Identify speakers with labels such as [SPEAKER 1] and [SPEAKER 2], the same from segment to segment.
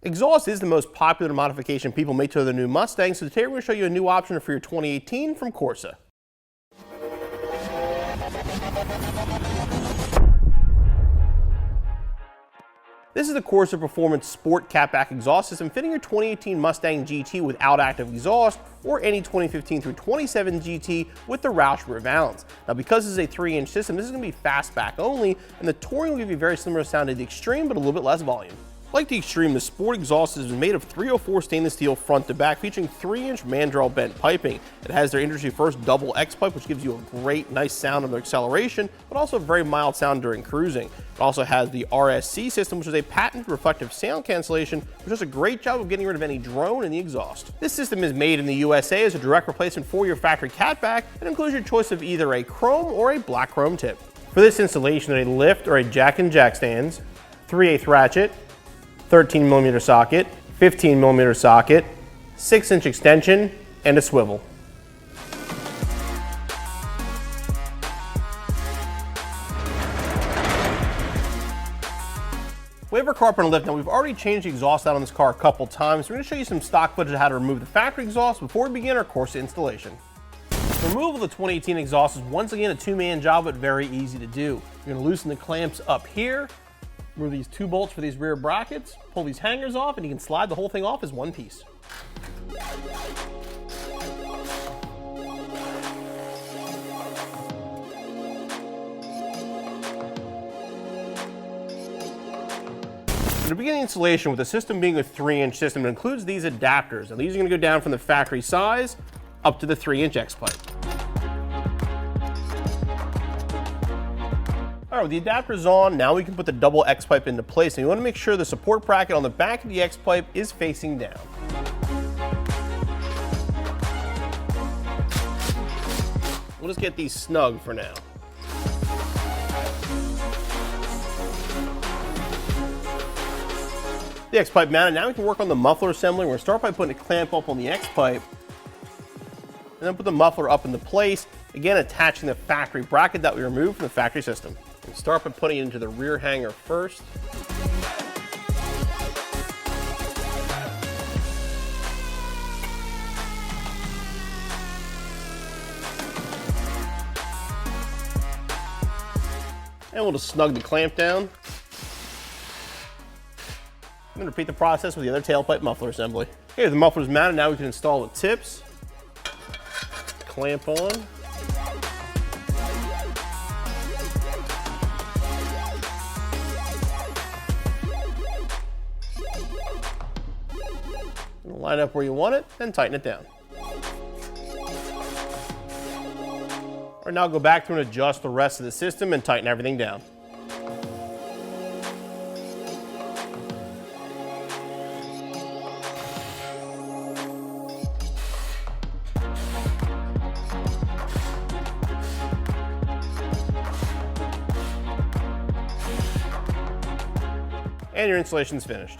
[SPEAKER 1] Exhaust is the most popular modification people make to their new Mustang, so today we're going to show you a new option for your 2018 from Corsa. This is the Corsa Performance Sport Cat-Back Exhaust system fitting your 2018 Mustang GT without active exhaust, or any 2015 through 27 GT with the Roush Quad Tip Valance. Now, because this is a 3-inch system, this is going to be fastback only, and the Touring will give you a very similar sound to the Extreme, but a little bit less volume. Like the Extreme, the Sport exhaust is made of 304 stainless steel front to back, featuring 3-inch mandrel bent piping. It has their industry first double X pipe, which gives you a great, nice sound under acceleration, but also a very mild sound during cruising. It also has the RSC system, which is a patented reflective sound cancellation, which does a great job of getting rid of any drone in the exhaust. This system is made in the USA as a direct replacement for your factory Cat-Back and includes your choice of either a chrome or a black chrome tip. For this installation, a lift or a jack and jack stands, 3/8 ratchet, 13mm socket, 15mm socket, 6-inch extension, and a swivel. We have our carpet and lift. Now, we've already changed the exhaust out on this car a couple times. So we're going to show you some stock footage of how to remove the factory exhaust before we begin our Corsa installation. The removal of the 2018 exhaust is once again a two-man job, but very easy to do. You're going to loosen the clamps up here, remove these 2 bolts for these rear brackets, pull these hangers off, and you can slide the whole thing off as one piece. To begin the installation, with the system being a 3-inch system, it includes these adapters. And these are going to go down from the factory size up to the 3-inch X pipe. All right, with the adapters on, now we can put the double X pipe into place. And you want to make sure the support bracket on the back of the X pipe is facing down. We'll just get these snug for now. The X pipe mounted, now we can work on the muffler assembly. We're going to start by putting a clamp up on the X pipe, and then put the muffler up into place, again attaching the factory bracket that we removed from the factory system. We'll start by putting it into the rear hanger first. And we'll just snug the clamp down. I'm going to repeat the process with the other tailpipe muffler assembly. Okay, the muffler is mounted, now we can install the tips. Clamp on. Line up where you want it, then tighten it down. All right, now go back through and adjust the rest of the system and tighten everything down. And your installation is finished.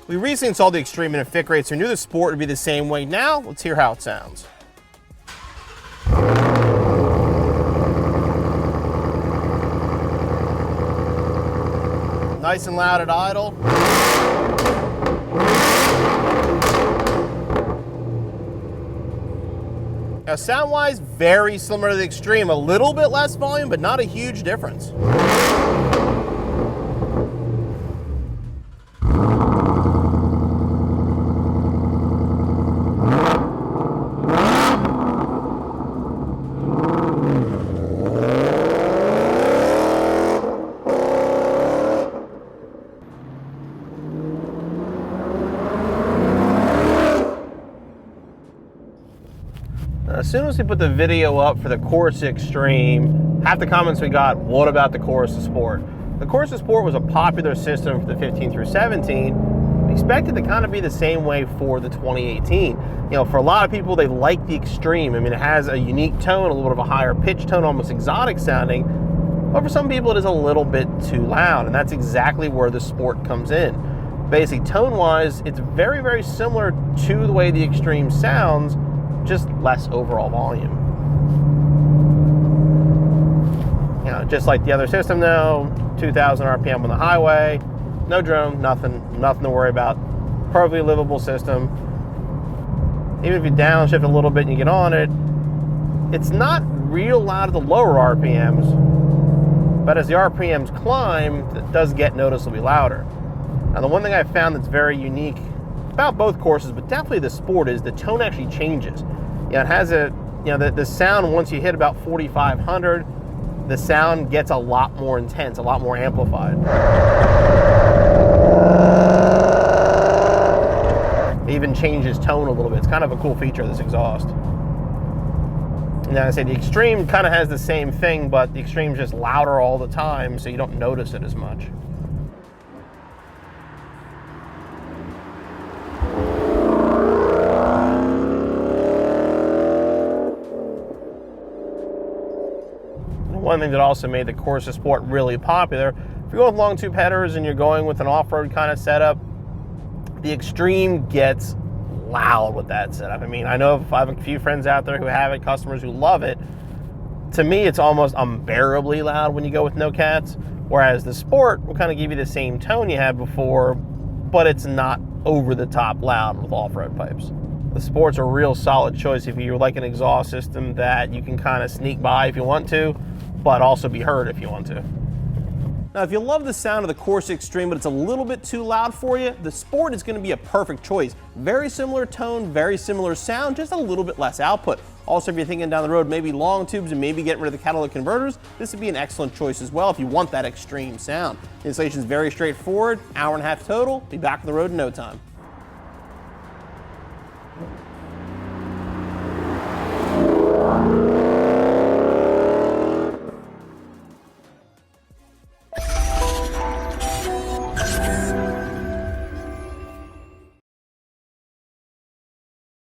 [SPEAKER 1] We recently installed the Extreme in a fit grade, so we knew the Sport would be the same way. Now, let's hear how it sounds. Nice and loud at idle. Now, sound-wise, very similar to the Extreme. A little bit less volume, but not a huge difference. As soon as we put the video up for the Corsa Extreme, half the comments we got, what about the Corsa Sport? The Corsa Sport was a popular system for the 15 through 17. We expect it to kind of be the same way for the 2018. You know, for a lot of people, they like the Extreme. I mean, it has a unique tone, a little bit of a higher pitch tone, almost exotic sounding. But for some people, it is a little bit too loud, and that's exactly where the Sport comes in. Basically, tone-wise, it's very, very similar to the way the Extreme sounds, just less overall volume. You know, just like the other system though, 2,000 RPM on the highway, no drone, nothing to worry about. Perfectly livable system. Even if you downshift a little bit and you get on it, it's not real loud at the lower RPMs, but as the RPMs climb, it does get noticeably louder. Now, the one thing I've found that's very unique about both Corsas, but definitely the Sport, is the tone actually changes. You know, it has a, you know, the sound, once you hit about 4,500, the sound gets a lot more intense, a lot more amplified. It even changes tone a little bit. It's kind of a cool feature of this exhaust. Now, I say the Extreme kind of has the same thing, but the Extreme's just louder all the time, so you don't notice it as much. One thing that also made the Corsa Sport really popular, if you're going with long tube headers and you're going with an off-road kind of setup, the Extreme gets loud with that setup. I mean, I know I have a few friends out there who have it, customers who love it. To me, it's almost unbearably loud when you go with no cats, whereas the Sport will kind of give you the same tone you had before, but it's not over the top loud with off-road pipes. The Sport's a real solid choice if you like an exhaust system that you can kind of sneak by if you want to, but also be heard if you want to. Now, if you love the sound of the Corsa Extreme, but it's a little bit too loud for you, the Sport is going to be a perfect choice. Very similar tone, very similar sound, just a little bit less output. Also, if you're thinking down the road, maybe long tubes and maybe getting rid of the catalytic converters, this would be an excellent choice as well if you want that extreme sound. The installation is very straightforward, hour and a half total. Be back on the road in no time.